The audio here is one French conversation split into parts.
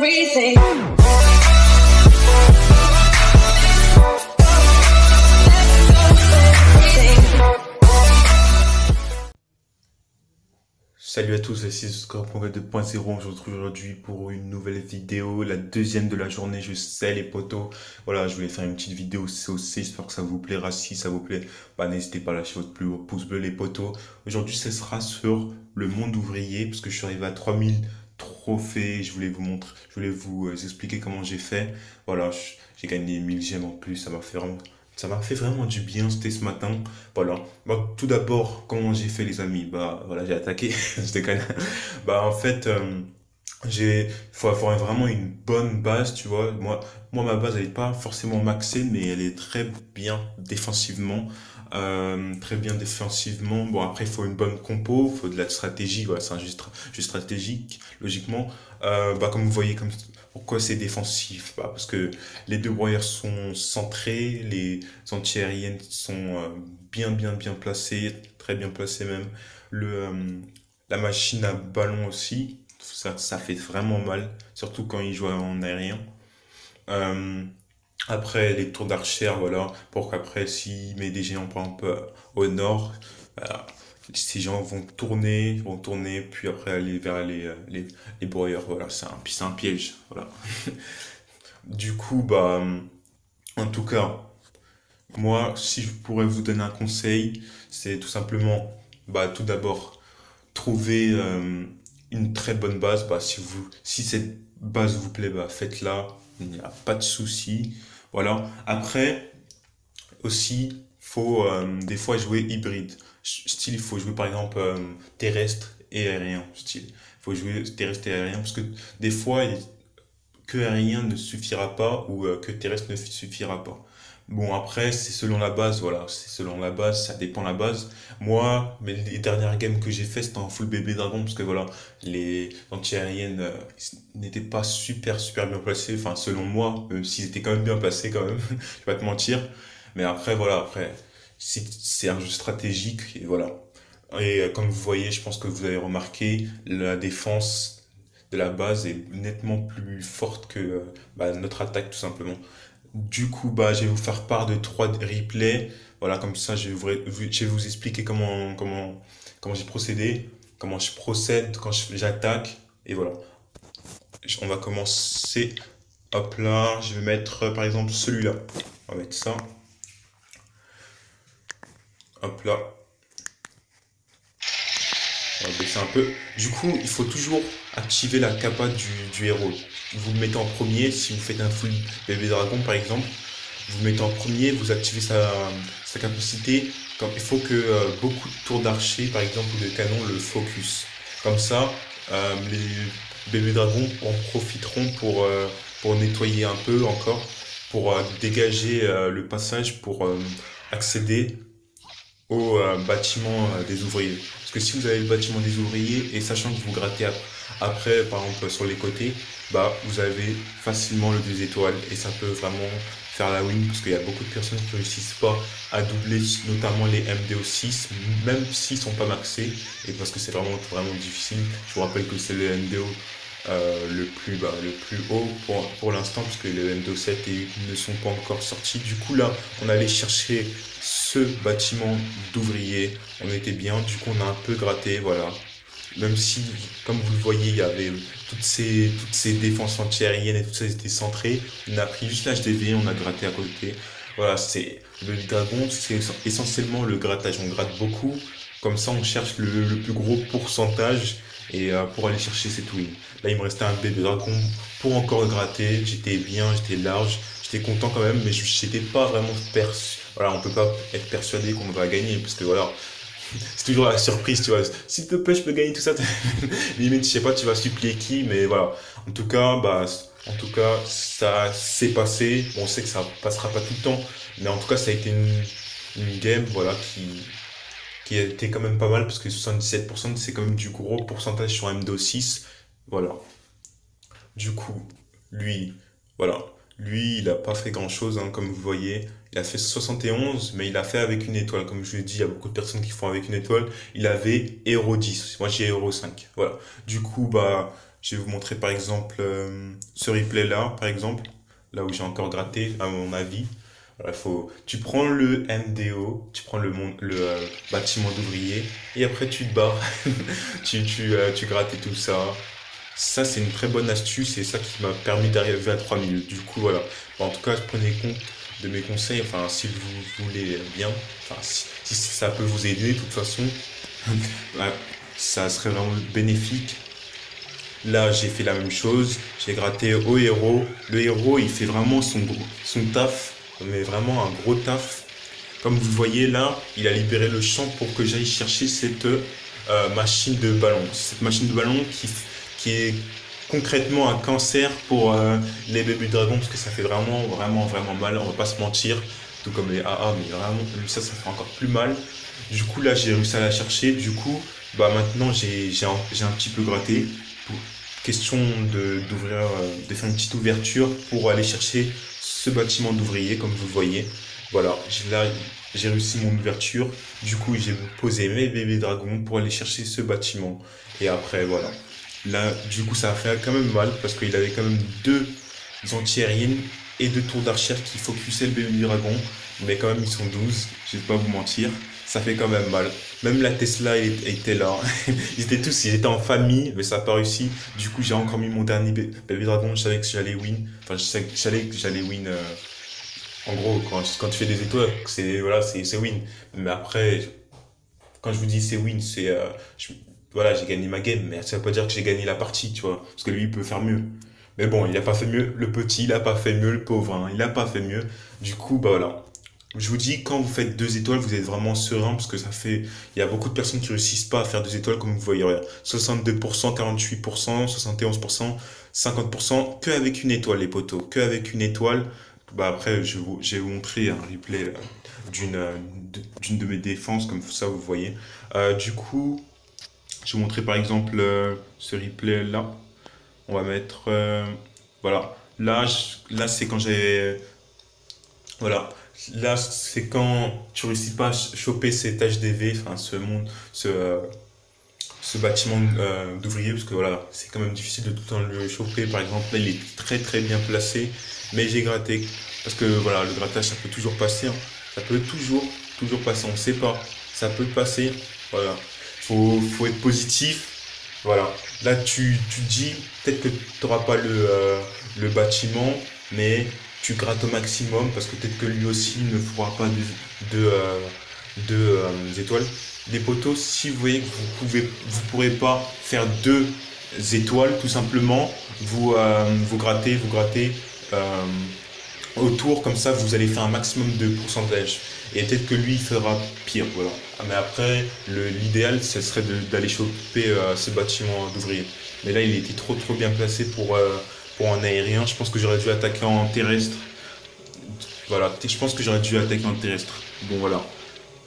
everything. Salut à tous, ici Scorpion 2.0. On se retrouve aujourd'hui pour une nouvelle vidéo, la deuxième de la journée. Je sais les potos. Voilà, je voulais faire une petite vidéo aussi, j'espère que ça vous plaira. Si ça vous plaît, bah n'hésitez pas à lâcher votre plus haut pouce bleu les potos. Aujourd'hui, ce sera sur le monde ouvrier parce que je suis arrivé à 3000 trophées. Je voulais vous montrer, je voulais vous expliquer comment j'ai fait. Voilà, j'ai gagné 1000 gemmes en plus. Ça m'a fait vraiment du bien, c'était ce matin. Voilà. Bah, tout d'abord, comment j'ai fait les amis? Bah voilà, j'ai attaqué. Je déconne. Bah en fait, faut avoir vraiment une bonne base, tu vois. Moi ma base elle est pas forcément maxée, mais elle est très bien défensivement. Très bien défensivement. Bon après, il faut une bonne compo, il faut de la stratégie. Voilà, c'est un jeu stratégique, logiquement. Bah comme vous voyez, pourquoi c'est défensif? Bah, parce que les deux broyeurs sont centrés, les anti-aériennes sont bien placées, très bien placées même. Le, euh, la machine à ballon aussi, ça fait vraiment mal, surtout quand il joue en aérien. Euh, Après, les tours d'archère, voilà, pour qu'après, s'il met des géants, par exemple, au nord, voilà, ces gens vont tourner, puis après aller vers les broyeurs, voilà, c'est un piège, voilà. Du coup, bah, en tout cas, moi, si je pourrais vous donner un conseil, c'est tout simplement, bah, tout d'abord, trouver une très bonne base. Bah, si cette base vous plaît, bah, faites-la. Il n'y a pas de souci. Voilà. Après, aussi, faut des fois jouer hybride. Style, il faut jouer par exemple terrestre et aérien. Style, il faut jouer terrestre et aérien parce que des fois, que aérien ne suffira pas ou que terrestre ne suffira pas. Bon, après, c'est selon la base, voilà, c'est selon la base, ça dépend de la base. Moi, les dernières games que j'ai fait, c'était en full bébé dragon, parce que voilà, les anti-aériennes n'étaient pas super bien placées, enfin, selon moi, même s'ils étaient quand même bien placés, quand même, je vais pas te mentir. Mais après, voilà, après, c'est un jeu stratégique, et voilà. Et comme vous voyez, je pense que vous avez remarqué, la défense de la base est nettement plus forte que bah, notre attaque, tout simplement. Du coup, bah, je vais vous faire part de trois replays. Voilà, comme ça, je vais vous expliquer comment j'ai procédé, comment je procède quand j'attaque. Et voilà. On va commencer. Hop là, je vais mettre par exemple celui-là. On va mettre ça. Hop là. On va baisser un peu. Du coup, il faut toujours activer la capa du héros. Vous le mettez en premier. Si vous faites un full bébé dragon, par exemple, vous le mettez en premier, vous activez sa capacité. Il faut que beaucoup de tours d'archer, par exemple, ou de canon, le focus. Comme ça, les bébés dragons en profiteront pour nettoyer un peu encore, pour dégager le passage, pour accéder au bâtiment des ouvriers. Parce que si vous avez le bâtiment des ouvriers et sachant que vous grattez après, par exemple sur les côtés, bah vous avez facilement le 2 étoiles et ça peut vraiment faire la win parce qu'il y a beaucoup de personnes qui réussissent pas à doubler, notamment les MDO6, même s'ils sont pas maxés et parce que c'est vraiment difficile. Je vous rappelle que c'est le MDO le plus haut pour l'instant parce que les MDO 7 et 8 ne sont pas encore sortis. Du coup là, on allait chercher ce bâtiment d'ouvriers. On était bien, du coup on a un peu gratté, voilà. Même si, comme vous le voyez, il y avait toutes ces défenses anti-aériennes et tout ça, étaient centrées. On a pris juste l'HDV, on a gratté à côté. Voilà, c'est le dragon, c'est essentiellement le grattage. On gratte beaucoup, comme ça on cherche le plus gros pourcentage et pour aller chercher cette win. Là, il me restait un bébé dragon pour encore gratter. J'étais bien, j'étais large, j'étais content quand même, mais j'étais pas vraiment perçu. Voilà, on peut pas être persuadé qu'on va gagner parce que voilà, c'est toujours la surprise, tu vois. S'il te plaît, je peux gagner tout ça. Limite, je sais pas, tu vas supplier qui, mais voilà. En tout cas, ça s'est passé. Bon, on sait que ça passera pas tout le temps, mais en tout cas, ça a été une game, voilà, qui a été quand même pas mal parce que 77%, c'est quand même du gros pourcentage sur MDO6. Voilà. Du coup, lui, voilà. Lui, il a pas fait grand-chose, hein, comme vous voyez. Il a fait 71, mais il a fait avec une étoile. Comme je l'ai dit, il y a beaucoup de personnes qui font avec une étoile. Il avait Héros 10. Moi, j'ai Héros 5. Voilà. Du coup, bah, Je vais vous montrer par exemple ce replay là, par exemple, là où j'ai encore gratté, à mon avis. Voilà, tu prends le MDO, tu prends le bâtiment d'ouvrier, et après tu te barres, tu grattes et tout ça. Ça, c'est une très bonne astuce et ça qui m'a permis d'arriver à 3 minutes. Du coup, voilà. Bon, en tout cas, prenez compte de mes conseils. Enfin, si vous voulez bien, enfin, si ça peut vous aider, de toute façon, ouais, ça serait vraiment bénéfique. Là, j'ai fait la même chose. J'ai gratté au héros. Le héros, il fait vraiment son taf, mais vraiment un gros taf. Comme vous voyez là, il a libéré le champ pour que j'aille chercher cette machine de ballon. Cette machine de ballon qui est concrètement un cancer pour les bébés dragons parce que ça fait vraiment, vraiment, vraiment mal. On va pas se mentir. Tout comme les AA, mais vraiment, ça fait encore plus mal. Du coup, là, j'ai réussi à la chercher. Du coup, bah maintenant, j'ai un petit peu gratté. Question d'ouvrir, de faire une petite ouverture pour aller chercher ce bâtiment d'ouvrier, comme vous le voyez. Voilà, là, j'ai réussi mon ouverture. Du coup, j'ai posé mes bébés dragons pour aller chercher ce bâtiment. Et après, voilà. Là, du coup, ça a fait quand même mal parce qu'il avait quand même deux anti-aériennes et deux tours d'archère qui focusaient le bébé dragon. Mais quand même, ils sont 12, je vais pas vous mentir. Ça fait quand même mal. Même la Tesla était là. Ils étaient en famille, mais ça n'a pas réussi. Du coup, j'ai encore mis mon dernier bébé dragon. Je savais que j'allais win. Enfin, je savais que j'allais win. En gros, quand tu fais des étoiles, voilà, c'est win. Mais après, quand je vous dis c'est win, voilà, j'ai gagné ma game, mais ça veut pas dire que j'ai gagné la partie, tu vois. Parce que lui, il peut faire mieux. Mais bon, il a pas fait mieux. Le petit, il a pas fait mieux. Le pauvre, hein, il a pas fait mieux. Du coup, bah voilà. Je vous dis, quand vous faites 2 étoiles, vous êtes vraiment serein parce que il y a beaucoup de personnes qui réussissent pas à faire 2 étoiles comme vous voyez. Regarde. 62%, 48%, 71%, 50%, que avec une étoile, les potos. Que avec une étoile. Bah après, je vais vous montrer un replay d'une de mes défenses, comme ça vous voyez. Du coup, je vais vous montrer par exemple ce replay là. On va mettre, voilà. Là c'est quand j'ai, voilà. Là, c'est quand tu réussis pas à choper cet HDV, enfin ce bâtiment d'ouvrier, parce que voilà, c'est quand même difficile de tout le temps le choper. Par exemple, là, il est très très bien placé, mais j'ai gratté. Parce que voilà, le grattage, ça peut toujours passer, hein. Ça peut toujours passer, on ne sait pas. Ça peut passer, voilà. Faut être positif, voilà. Là, tu dis, peut-être que tu n'auras pas le bâtiment, mais tu grattes au maximum parce que peut-être que lui aussi ne fera pas de étoiles. Les poteaux, si vous voyez que vous pourrez pas faire 2 étoiles, tout simplement, vous grattez euh, autour, comme ça vous allez faire un maximum de pourcentage. Et peut-être que lui il fera pire, voilà. Mais après, l'idéal, ce serait d'aller choper ce bâtiment d'ouvrier. Mais là, il était trop bien placé pour un aérien. Je pense que j'aurais dû attaquer en terrestre. Voilà, je pense que j'aurais dû attaquer en terrestre. Bon, voilà.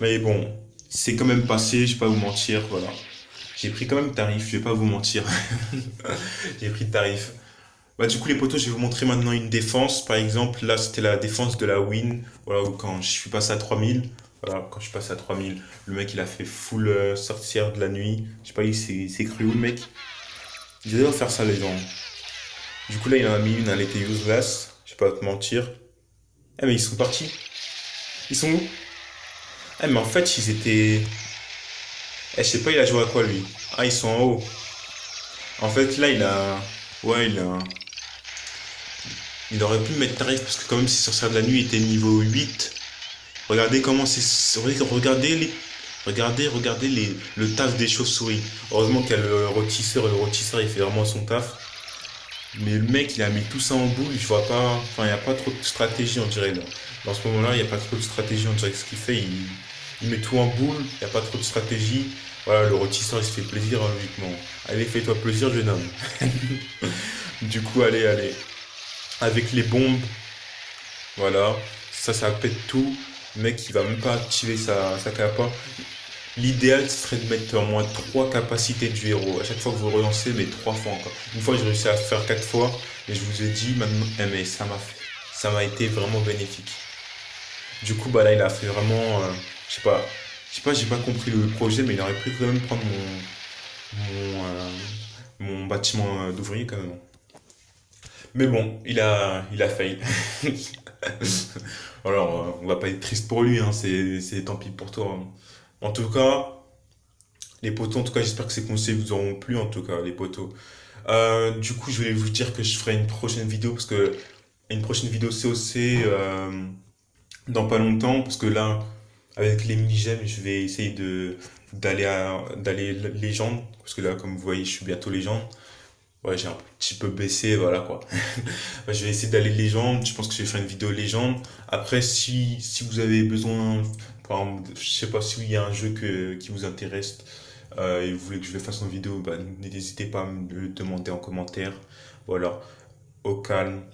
Mais bon, c'est quand même passé, je vais pas vous mentir, voilà. J'ai pris quand même tarif, je vais pas vous mentir. J'ai pris tarif. Bah, du coup, les potos, je vais vous montrer maintenant une défense. Par exemple, là, c'était la défense de la win. Voilà, où quand je suis passé à 3000. Voilà, quand je suis passé à 3000, le mec, il a fait full sorcière de la nuit. Je sais pas, il s'est cru où, le mec? Il doit faire ça, les gens. Du coup, là, il en a mis une, elle était useless. Je vais pas te mentir. Eh, mais ils sont partis. Ils sont où? Eh, mais en fait, ils étaient. Eh, je sais pas, il a joué à quoi, lui? Ah, ils sont en haut. En fait, là, il a. Ouais, il aurait pu mettre tarif parce que, quand même, si sorcière de la nuit était niveau 8. Regardez comment c'est. Regardez le taf des chauves-souris. Heureusement qu'il y a le rôtisseur et le rôtisseur il fait vraiment son taf. Mais le mec il a mis tout ça en boule, je vois pas. Enfin, il n'y a pas trop de stratégie on dirait là. Dans ce moment-là, il n'y a pas trop de stratégie, on dirait que ce qu'il fait, il met tout en boule, il n'y a pas trop de stratégie. Voilà, le rôtisseur il se fait plaisir hein, logiquement. Allez, fais-toi plaisir, jeune homme. Du coup, allez. Avec les bombes, voilà, ça pète tout. Le mec, il va même pas activer sa capa. L'idéal, ce serait de mettre au moins 3 capacités du héros. À chaque fois que vous relancez, mais 3 fois encore. Une fois, j'ai réussi à faire 4 fois. Et je vous ai dit, maintenant, mais ça m'a été vraiment bénéfique. Du coup, bah là, il a fait vraiment, je sais pas, j'ai pas compris le projet, mais il aurait pu quand même prendre mon mon bâtiment d'ouvrier quand même. Mais bon, il a fail. Alors, on va pas être triste pour lui, hein, c'est tant pis pour toi, hein. En tout cas, les potos, en tout cas, j'espère que ces conseils vous auront plu, en tout cas, les potos. Du coup, je voulais vous dire que je ferai une prochaine vidéo, parce que une prochaine vidéo COC dans pas longtemps, parce que là, avec les mini-gemmes, je vais essayer d'aller légende, parce que là, comme vous voyez, je suis bientôt légende. Ouais, j'ai un petit peu baissé, voilà quoi. Ouais, je vais essayer d'aller légende. Je pense que je vais faire une vidéo légende. Après, si vous avez besoin, par exemple, je sais pas s'il y a un jeu qui vous intéresse et vous voulez que je le fasse en vidéo, bah, n'hésitez pas à me le demander en commentaire. Voilà, au calme.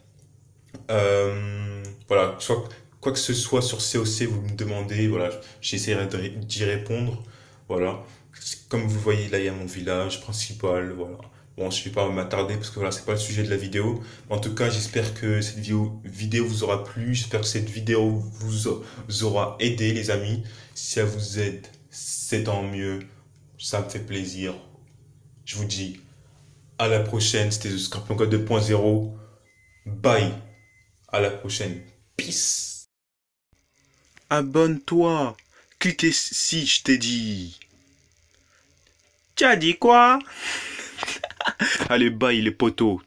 Voilà, soit, quoi que ce soit sur COC, vous me demandez, voilà, j'essaierai d'y répondre. Voilà. Comme vous voyez, là, il y a mon village principal, voilà. Bon, je vais pas m'attarder parce que voilà, c'est pas le sujet de la vidéo. En tout cas, j'espère que cette vidéo vous aura plu. J'espère que cette vidéo vous aura aidé, les amis. Si elle vous aide, c'est tant mieux. Ça me fait plaisir. Je vous dis à la prochaine. C'était The Scorpion Code 2.0. Bye. À la prochaine. Peace. Abonne-toi. Clique ici, je t'ai dit. Tu as dit quoi? Allez, bye les potos.